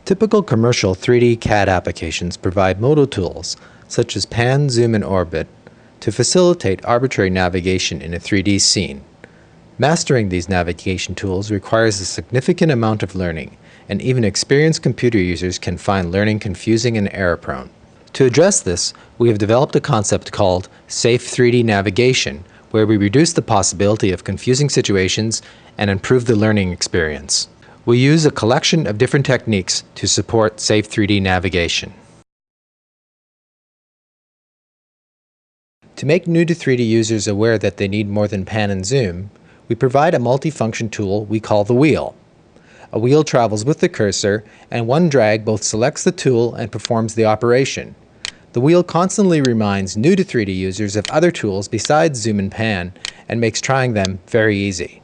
Typical commercial 3D CAD applications provide modal tools, such as pan, zoom, and orbit, to facilitate arbitrary navigation in a 3D scene. Mastering these navigation tools requires a significant amount of learning, and even experienced computer users can find learning confusing and error-prone. To address this, we have developed a concept called safe 3D navigation, where we reduce the possibility of confusing situations and improve the learning experience. We use a collection of different techniques to support safe 3D navigation. To make new to 3D users aware that they need more than pan and zoom, we provide a multifunction tool we call the wheel. A wheel travels with the cursor, and one drag both selects the tool and performs the operation. The wheel constantly reminds new to 3D users of other tools besides zoom and pan, and makes trying them very easy.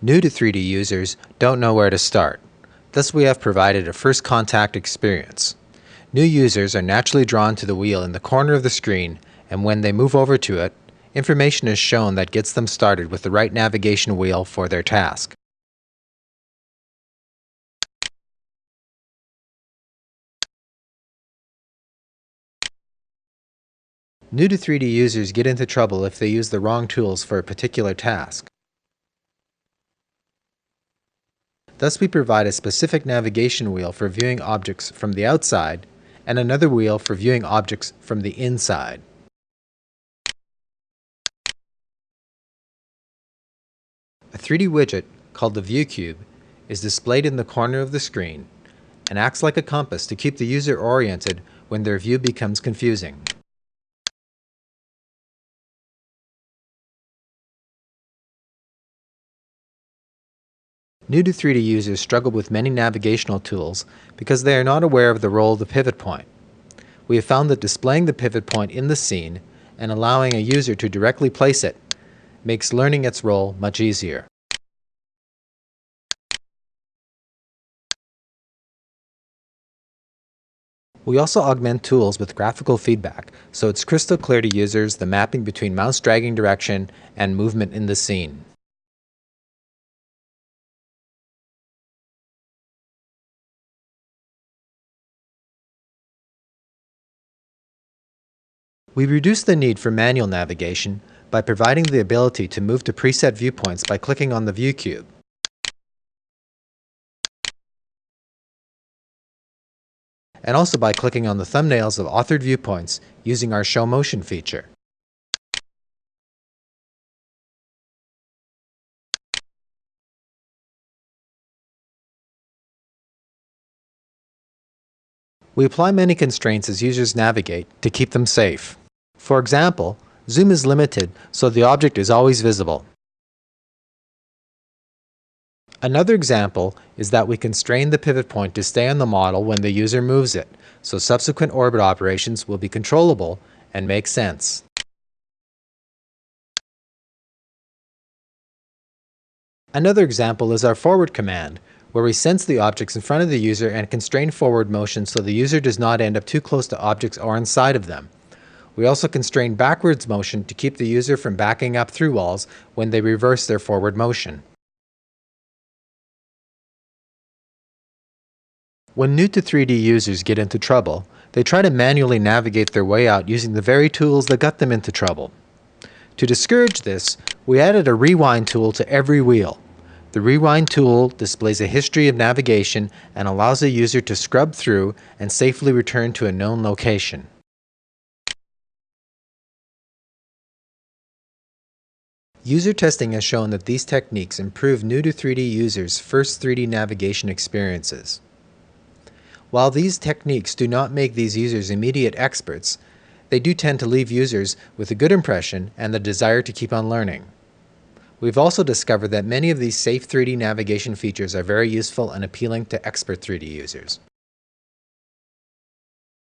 New to 3D users don't know where to start. Thus, we have provided a first contact experience. New users are naturally drawn to the wheel in the corner of the screen, and when they move over to it, information is shown that gets them started with the right navigation wheel for their task. New to 3D users get into trouble if they use the wrong tools for a particular task. Thus, we provide a specific navigation wheel for viewing objects from the outside and another wheel for viewing objects from the inside. A 3D widget called the View Cube is displayed in the corner of the screen and acts like a compass to keep the user oriented when their view becomes confusing. New to 3D users struggle with many navigational tools because they are not aware of the role of the pivot point. We have found that displaying the pivot point in the scene and allowing a user to directly place it makes learning its role much easier. We also augment tools with graphical feedback, so it's crystal clear to users the mapping between mouse dragging direction and movement in the scene. We reduce the need for manual navigation by providing the ability to move to preset viewpoints by clicking on the View Cube. And also by clicking on the thumbnails of authored viewpoints using our Show Motion feature. We apply many constraints as users navigate to keep them safe. For example, zoom is limited so the object is always visible. Another example is that we constrain the pivot point to stay on the model when the user moves it, so subsequent orbit operations will be controllable and make sense. Another example is our forward command, where we sense the objects in front of the user and constrain forward motion so the user does not end up too close to objects or inside of them. We also constrain backwards motion to keep the user from backing up through walls when they reverse their forward motion. When new to 3D users get into trouble, they try to manually navigate their way out using the very tools that got them into trouble. To discourage this, we added a rewind tool to every wheel. The rewind tool displays a history of navigation and allows the user to scrub through and safely return to a known location. User testing has shown that these techniques improve new to 3D users' first 3D navigation experiences. While these techniques do not make these users immediate experts, they do tend to leave users with a good impression and the desire to keep on learning. We've also discovered that many of these safe 3D navigation features are very useful and appealing to expert 3D users.